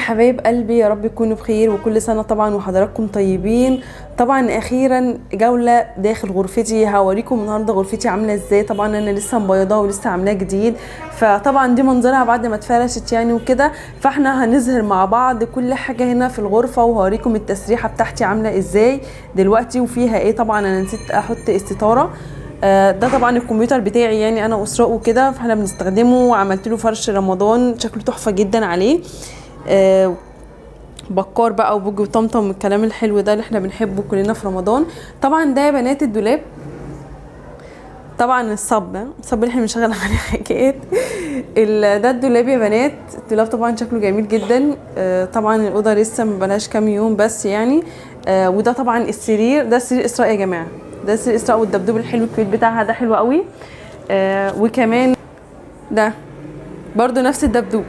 حبايب قلبي، يا رب تكونوا بخير وكل سنه طبعا وحضراتكم طيبين. طبعا اخيرا جوله داخل غرفتي، هوريكم النهارده غرفتي عامله ازاي. طبعا انا لسه مبيضاها ولسه عاملاها جديد، فطبعا دي منظرها بعد ما اتفرشت يعني وكده. فاحنا هنظهر مع بعض كل حاجه هنا في الغرفه، وهوريكم التسريحه بتاعتي عامله ازاي دلوقتي وفيها ايه. طبعا انا نسيت احط استطاره. ده طبعا الكمبيوتر بتاعي يعني انا واسراء وكده، فاحنا بنستخدمه وعملت له فرش رمضان شكله تحفه جدا عليه. بكار بقى وبوج وطمطم والكلام الحلو ده اللي احنا بنحبه كلنا في رمضان. طبعا ده يا بنات الدولاب، طبعا الصب اللي احنا بنشغل عليه حاجات. ده الدولاب يا بنات. الدولاب طبعا شكله جميل جدا. طبعا الاوضه لسه مبلاش كام يوم بس يعني. وده طبعا السرير، ده سرير اسراء يا جماعه، ده سرير اسراء والدبدوب الحلو الكويت بتاعها ده حلو قوي. وكمان ده برضو نفس الدبدوب.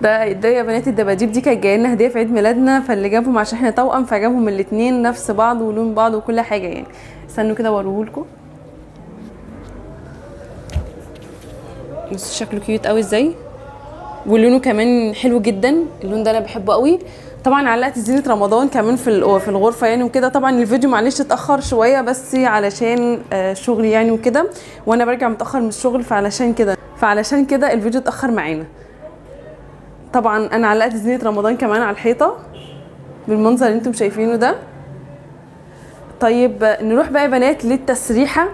ده يا بنات الدباديب دي كانت جايه لنا هديه في عيد ميلادنا، فاللي جابهم عشان احنا توأم فجابهم الاثنين نفس بعض ولون بعض وكل حاجه يعني. استنوا كده اوريهولكم. بصوا شكله كيوت قوي ازاي، ولونه كمان حلو جدا. اللون ده انا بحبه قوي. طبعا علقت زينه رمضان كمان في الغرفه يعني وكده. طبعا الفيديو معلش اتاخر شويه بس علشان شغلي يعني وكده، وانا برجع متاخر من الشغل، فعلشان كده الفيديو اتاخر معانا. طبعا انا علقت زينه رمضان كمان على الحيطه بالمنظر اللي انتم شايفينه ده. طيب نروح بقى يا بنات للتسريحه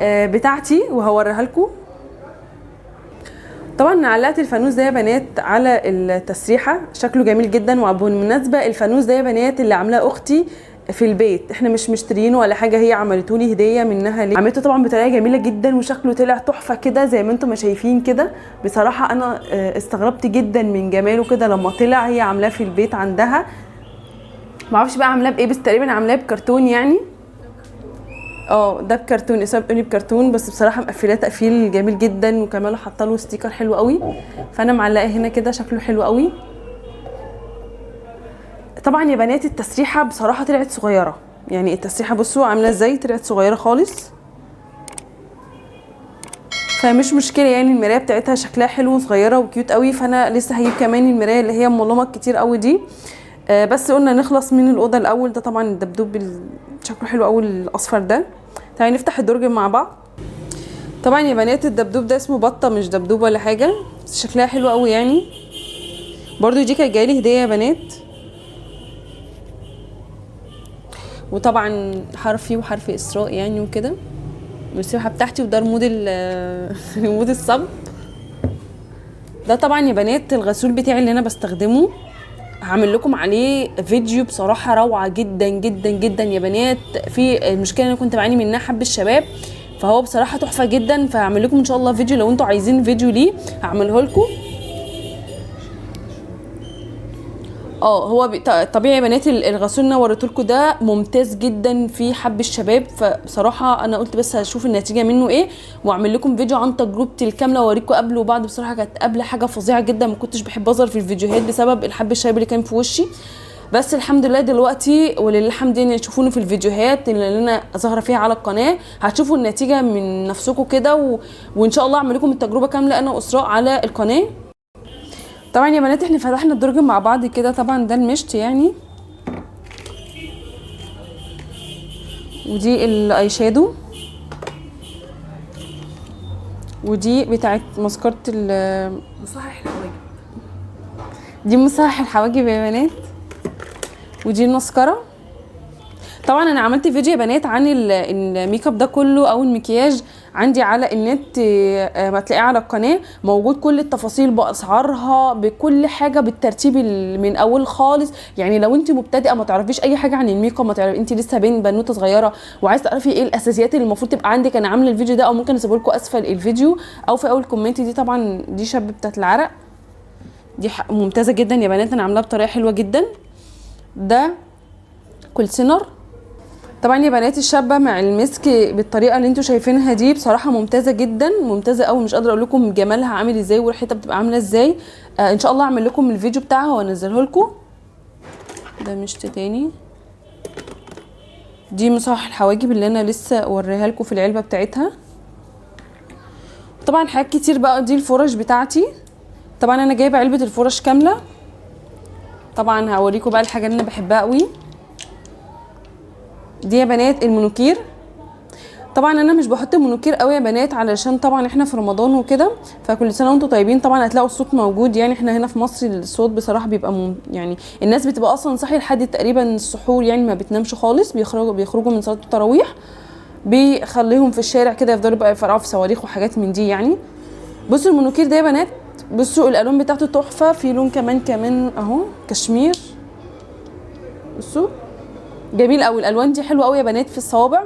بتاعتي وهوريها لكم. طبعا علقت الفانوس ده يا بنات على التسريحه، شكله جميل جدا. وبالمناسبه الفانوس ده يا بنات اللي عاملاه اختي في البيت، احنا مش مشترينه ولا حاجه، هي عملته لي هديه منها ليه. عملته طبعا بطريقه جميله جدا وشكله طلع تحفه كده زي ما انتم ما شايفين كده. بصراحه انا استغربت جدا من جماله كده لما طلع. هي عاملاه في البيت عندها، معرفش بقى عاملاه بايه، بس تقريبا عاملاه بكرتون يعني. ده بكرتون، اسمها بتقولي بكرتون، بس بصراحه مقفلاه تقفيل جميل جدا، وكمان حاطه له ستيكر حلو قوي. فانا معلقاه هنا كده شكله حلو قوي. طبعا يا بنات التسريحه بصراحه طلعت صغيره، يعني التسريحه بصوا عامله ازاي، طلعت صغيره خالص. فمش مشكله يعني، المرايه بتاعتها شكلها حلو صغيره وكيوت قوي. فانا لسه هجيب كمان المرايه اللي هي مظلمه كتير قوي دي. بس قلنا نخلص من الاوضه الاول. ده طبعا الدبدوب شكله حلو قوي الاصفر ده. تعالي نفتح الدرج مع بعض. طبعا يا بنات الدبدوب ده اسمه بطه، مش دبدوب ولا حاجه، بس شكلها حلو قوي يعني. برضو دي كانت جايلي هديه يا بنات. وطبعا حرفي وحرف اسراء يعني وكده، والسبحه بتاعتي. وده رمود رمود الصب. ده طبعا يا بنات الغسول بتاعي اللي انا بستخدمه، هعمل لكم عليه فيديو بصراحه روعه جدا جدا جدا يا بنات. في المشكله اللي انا كنت بعاني منها حب الشباب، فهو بصراحه تحفه جدا. فهعمل لكم ان شاء الله فيديو، لو انتوا عايزين فيديو ليه هعمله لكم. هو طبيعي يا بنات الغسول اللي انا وريته لكم ده ممتاز جدا في حب الشباب. فبصراحه انا قلت بس هشوف النتيجه منه ايه واعمل لكم فيديو عن تجربتي الكامله واوريكم قبل وبعد. بصراحه كانت قبل حاجه فظيعه جدا، ما كنتش بحب اظهر في الفيديوهات بسبب الحب الشباب اللي كان في وشي. بس الحمد لله دلوقتي ولله الحمد يعني تشوفوني في الفيديوهات اللي انا ظاهره فيها على القناه، هتشوفوا النتيجه من نفسكم كده. وان شاء الله اعمل لكم التجربه كامله انا واسراء على القناه. طبعا يا بنات احنا فتحنا الدرج مع بعض كده. طبعا ده المشط يعني، ودي الاي شادو، ودي بتاعت مسكره مصحح الحواجب، دي مصحح الحواجب يا بنات. ودي المسكره. طبعا انا عملت فيديو يا بنات عن الميك اب ده كله او المكياج عندي على النت، ما تلاقيه على القناه موجود كل التفاصيل باسعارها بكل حاجه بالترتيب من اول خالص. يعني لو انت مبتدئه ما تعرفيش اي حاجه عن الميك اب، ما تعرفي انت لسه بنوته صغيره وعايزه تعرفي ايه الاساسيات اللي المفروض تبقى عندك، انا عامله الفيديو ده او ممكن اسيبه لكم اسفل الفيديو او في اول كومنت. دي طبعا دي شبه العرق، دي ممتازه جدا يا بنات، انا عاملاها بطريقه حلوه جدا. ده كولسينر. طبعا يا بنات الشابه مع المسك بالطريقه اللي انتوا شايفينها دي بصراحه ممتازه جدا، ممتازه قوي. مش قادره اقول لكم جمالها عامل ازاي وريحتها بتبقى عامله ازاي. ان شاء الله اعمل لكم الفيديو بتاعها وانزله لكم. ده مشط تاني. دي مصحح الحواجب اللي انا لسه اوريها لكم في العلبه بتاعتها. طبعا حاجات كتير بقى. دي الفرش بتاعتي، طبعا انا جايبه علبه الفرش كامله. طبعا هوريكم بقى الحاجه اللي انا بحبها قوي دي يا بنات، المونوكير. طبعا انا مش بحط المونوكير قوي يا بنات علشان طبعا احنا في رمضان وكده، فكل سنه وانتم طيبين. طبعا هتلاقوا الصوت موجود، يعني احنا هنا في مصر الصوت بصراحه بيبقى يعني الناس بتبقى اصلا صاحيه لحد تقريبا السحور، يعني ما بتنامش خالص، بيخرجوا من صلاه التراويح، بيخليهم في الشارع كده يفضلوا بقى يفرقعوا في صواريخ وحاجات من دي يعني. بصوا المونوكير ده يا بنات، بصوا الالوان بتاعته تحفه، في لون كمان اهو كشمير، بصوا جميل قوي. الالوان دي حلوه قوي يا بنات في الصوابع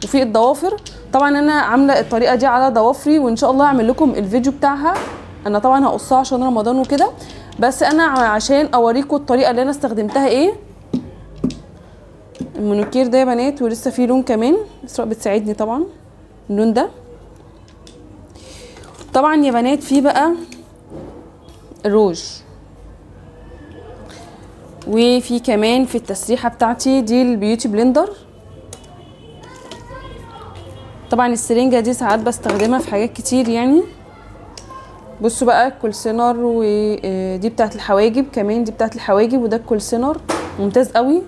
وفي الضوافر. طبعا انا عامله الطريقه دي على ضوافري، وان شاء الله اعمل لكم الفيديو بتاعها. انا طبعا هقصها عشان رمضان وكده، بس انا عشان اوريكم الطريقه اللي انا استخدمتها ايه. المونوكير ده يا بنات، ولسه في لون كمان، اسراء بتساعدني طبعا، اللون ده. طبعا يا بنات في بقى الروج، وفي كمان في التسريحه بتاعتي دي البيوتي بلندر. طبعا السرنجه دي ساعات بستخدمها في حاجات كتير يعني. بصوا بقى الكولسينر، ودي بتاعت الحواجب كمان، دي بتاعت الحواجب، وده الكولسينر ممتاز قوي.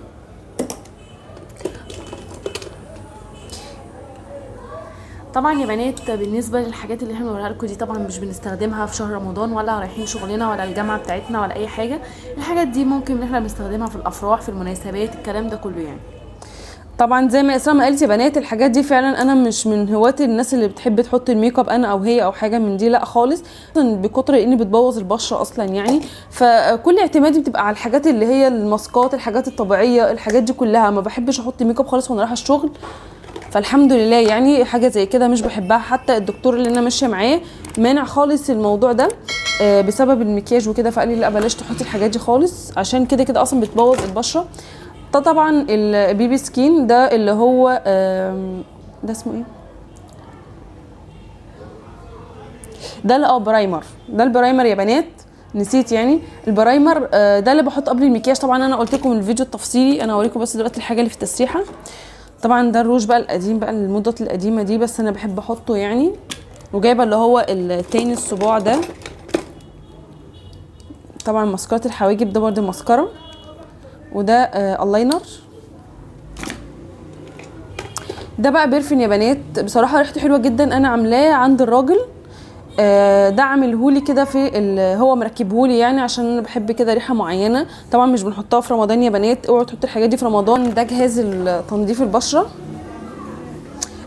طبعا يا بنات بالنسبه للحاجات اللي احنا بنوريها لكم دي طبعا مش بنستخدمها في شهر رمضان، ولا رايحين شغلنا ولا الجامعه بتاعتنا ولا اي حاجه. الحاجات دي ممكن ان احنا بنستخدمها في الافراح، في المناسبات، الكلام ده كله يعني. طبعا زي ما اسراء ما قالت يا بنات، الحاجات دي فعلا انا مش من هواة الناس اللي بتحب تحط الميك اب انا او هي او حاجه من دي، لا خالص، بكتر اني بتبوظ البشره اصلا يعني. فكل اعتمادي بتبقى على الحاجات اللي هي الماسكات، الحاجات الطبيعيه، الحاجات دي كلها. ما بحبش احط ميك اب خالص وانا رايحه الشغل، فالحمد لله يعني حاجه زي كده مش بحبها. حتى الدكتور اللي انا ماشيه معاه مانع خالص الموضوع ده بسبب المكياج وكده، فقال لي لا بلاش تحطي الحاجات دي خالص، عشان كده كده اصلا بتبوظ البشره. ده طبعا البيبي سكين، ده اللي هو ده اسمه ايه، ده برايمر. ده البرايمر يا بنات، نسيت يعني البرايمر ده اللي بحط قبل المكياج. طبعا انا قلت لكم الفيديو التفصيلي، انا هوريكم بس دلوقتي الحاجه اللي في التسريحه. طبعا ده الروج بقى القديم بقى، الموضه القديمه دي، بس انا بحب احطه يعني. وجايبه اللي هو التاني الصباع ده. طبعا ماسكات الحواجب ده برده ماسكارا، وده الاينر. ده بقى بيرفين يا بنات، بصراحه ريحته حلوه جدا، انا عاملاه عند الراجل ده عاملهولي كده في هو مركبهولي يعني، عشان انا بحب كده ريحه معينه. طبعا مش بنحطها في رمضان يا بنات، اوعوا تحطوا الحاجات دي في رمضان. ده جهاز تنظيف البشره،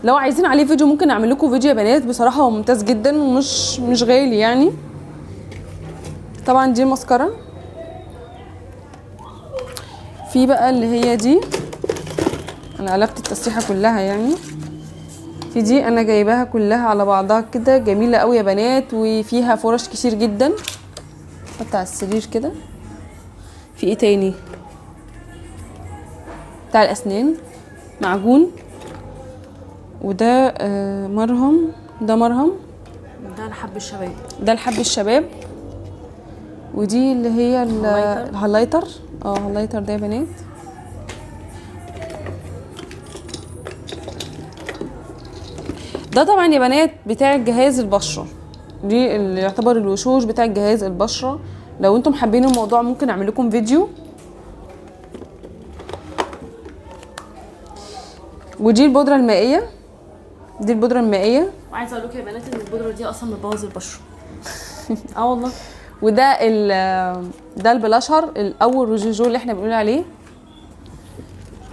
لو عايزين عليه فيديو ممكن اعمل لكم فيديو يا بنات، بصراحه هو ممتاز جدا ومش غالي يعني. طبعا دي ماسكارا. في بقى اللي هي دي، انا قلبت التسريحه كلها يعني. في دي انا جايباها كلها على بعضها كده، جميله قوي يا بنات، وفيها فرش كتير جدا. حط على السرير كده. في ايه تاني، بتاع الاسنان، معجون، وده مرهم، ده مرهم، ده لحب الشباب، ده لحب الشباب. ودي اللي هي الهايلايتر، هايلايتر ده يا بنات. ده طبعا يا بنات بتاع جهاز البشره، دي اللي يعتبر الوشوش بتاع جهاز البشره. لو انتم حابين الموضوع ممكن اعمل لكم فيديو. ودي البودره المائيه، دي البودره المائيه. وعايزه اقول لكم يا بنات ان البودره دي اصلا بتبوظ البشره. والله. وده ده البلاشر الاول روجوجو اللي احنا بنقول عليه.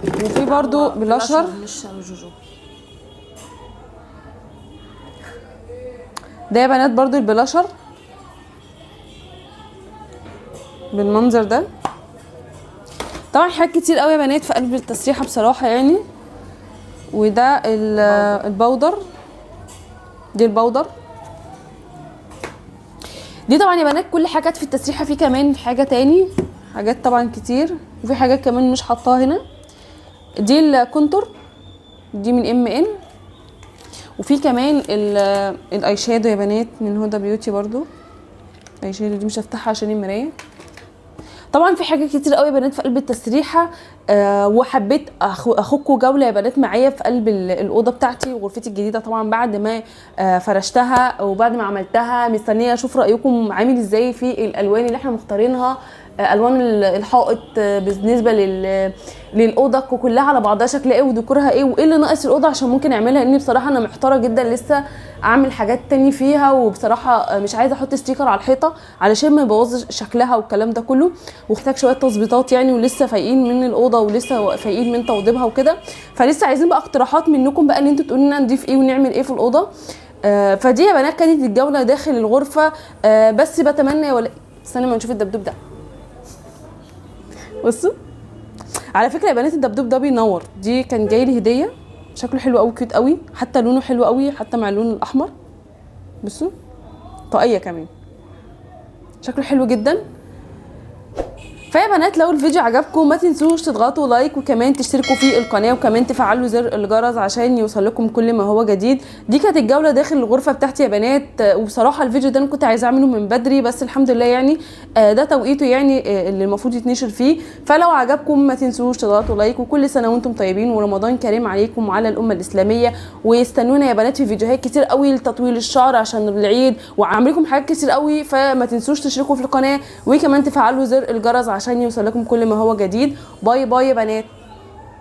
وفي برضو بلاشر مش روجوجو. ده يا بنات برضو البلاشر بالمنظر ده. طبعا حاجات كتير قوي يا بنات في قلب التسريحه بصراحه يعني. وده البودر، دي البودر. دي طبعا يا بنات كل حاجات في التسريحه. في كمان حاجه تاني، حاجات طبعا كتير، وفي حاجات كمان مش حطاها هنا. دي الكونتور، دي من MN. وفي كمان الاي شادو يا بنات من هدى بيوتي برضو. اي شادو دي مش هفتحها عشان المرايه. طبعا في حاجات كتير قوي يا بنات في قلب التسريحه. وحبيت اخدكم جوله يا بنات معايا في قلب الاوضه بتاعتي وغرفتي الجديده. طبعا بعد ما فرشتها وبعد ما عملتها، مستنيه اشوف رايكم عامل ازاي في الالوان اللي احنا مختارينها. الوان الحائط بالنسبه للاوضه كلها على بعضها شكلها ايه وديكورها ايه، وايه اللي ناقص الاوضه عشان ممكن اعملها، لان بصراحه انا محتاره جدا لسه اعمل حاجات تاني فيها، وبصراحه مش عايزه احط ستيكر على الحيطه علشان ما يبوظش شكلها والكلام ده كله، واحتاج شويه تظبيطات يعني، ولسه فايقين من الاوضه ولسه فايقين من توضيبها وكده، فلسه عايزين بقى اقتراحات منكم بقى ان انتوا تقولوا لنا نضيف ايه ونعمل ايه في الاوضه. فدي يا بنات كانت الجوله داخل الغرفه. بس بتمنى ولا استنى ما نشوف الدبدوب ده. بصوا على فكره يا بنات الدبدوب ده بينور، دي كان جاي لي هديه، شكله حلو قوي كيوت قوي، حتى لونه حلو قوي حتى مع اللون الاحمر. بصوا طاقيه كمان، شكله حلو جدا. فيا بنات لو الفيديو عجبكم ما تنسوش تضغطوا لايك، وكمان تشتركوا في القناه، وكمان تفعلوا زر الجرس عشان يوصل لكم كل ما هو جديد. دي كانت الجوله داخل الغرفه بتاعتي يا بنات، وبصراحه الفيديو ده انا كنت عايزه اعمله من بدري، بس الحمد لله يعني ده توقيته يعني اللي المفروض يتنشر فيه. فلو عجبكم ما تنسوش تضغطوا لايك، وكل سنه وانتم طيبين ورمضان كريم عليكم وعلى الامه الاسلاميه. ويستنونا يا بنات في فيديوهات كتير قوي لتطويل الشعر عشان العيد، وعامل لكم حاجات كتير قوي، فما تنسوش تشتركوا في القناه، وكمان تفعلوا زر الجرس عشان يوصل لكم كل ما هو جديد. باي باي يا بنات.